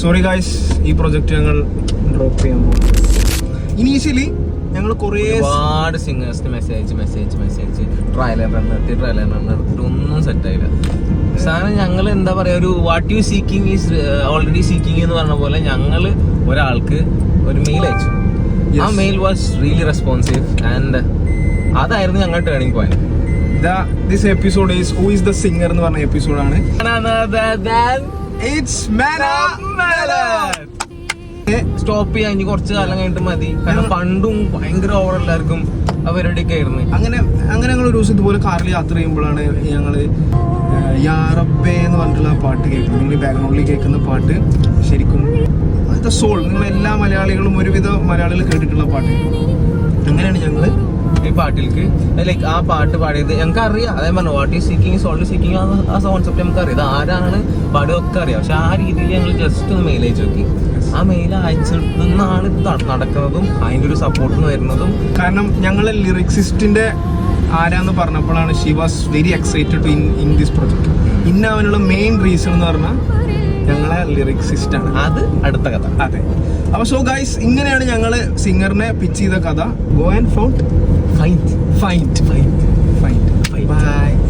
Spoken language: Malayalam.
സോറി ഗായ്സ്, ഈ പ്രൊജക്റ്റ് ഞങ്ങൾ ഡ്രോപ്പ് ചെയ്യാൻ പോകും. ഇനീഷ്യലി ഞങ്ങൾ ഒരുപാട് സിംഗേഴ്സിന് മെസ്സേജ് ട്രയൽ നിർത്തി ഒന്നും സെറ്റായില്ല. സാധനം ഞങ്ങൾ എന്താ പറയാ, ഒരു what you seeking is already seeking എന്ന് പറഞ്ഞ പോലെ ഞങ്ങൾ ഒരാൾക്ക് ഒരു മെയിൽ അയച്ചു. ആ mail was really responsive and അതായിരുന്നു ഞങ്ങളുടെ turning point. This episode is who is the singer എന്ന് പറഞ്ഞ എപ്പിസോഡാണ്. സ്റ്റോപ്പ് ചെയ്യാൻ ഇനി കുറച്ച് കാലം കഴിഞ്ഞിട്ട് മതി. കാരണം പണ്ടും ഭയങ്കര ഓവർ എല്ലാവർക്കും അവരുടെയൊക്കെ ആയിരുന്നു. അങ്ങനെ ഞങ്ങൾ ഒരു ദിവസം ഇതുപോലെ കാറിൽ യാത്ര ചെയ്യുമ്പോഴാണ് ഞങ്ങള് യാ റബ്ബേ എന്ന് പറഞ്ഞിട്ടുള്ള പാട്ട് കേൾക്കുന്നത്. നിങ്ങൾ ബാക്ക്ഗ്രൗണ്ടിൽ കേൾക്കുന്ന പാട്ട് ശരിക്കും അത് സോൾ. നിങ്ങൾ എല്ലാ മലയാളികളും ഒരുവിധ മലയാളികൾ കേട്ടിട്ടുള്ള പാട്ട്. അങ്ങനെയാണ് ഞങ്ങള് ഈ പാട്ടിലേക്ക് ലൈക്ക് ആ പാട്ട് പാടിയത് ഞങ്ങൾക്ക് അറിയാം. അതേ പറഞ്ഞു what is seeking sold seeking ആ കോൺസെപ്റ്റ് നമുക്ക് അറിയാം. ഇത് ആരാണ് പാടുകയൊക്കെ അറിയാം. പക്ഷെ ആ രീതിയിൽ ഞങ്ങൾ ജസ്റ്റ് ഒന്ന് മെയിൽ അയച്ചു നോക്കി. ആ മെയിൽ അയച്ചിട്ടാണ് നടക്കുന്നതും അതിൻ്റെ ഒരു സപ്പോർട്ട് വരുന്നതും. കാരണം ഞങ്ങളെ ലിറിക്സിസ്റ്റിന്റെ ആരാന്ന് പറഞ്ഞപ്പോഴാണ് she was very excited to in this project. അവനുള്ള മെയിൻ റീസൺ എന്ന് പറഞ്ഞാൽ ഞങ്ങളെ ലിറിക്സിസ്റ്റ് ആണ്. അത് അടുത്ത കഥ. അതെ. അപ്പൊ സോ ഗൈസ്, ഇങ്ങനെയാണ് ഞങ്ങള് സിംഗറിനെ പിച്ച് ചെയ്ത കഥ. Go and find. Bye.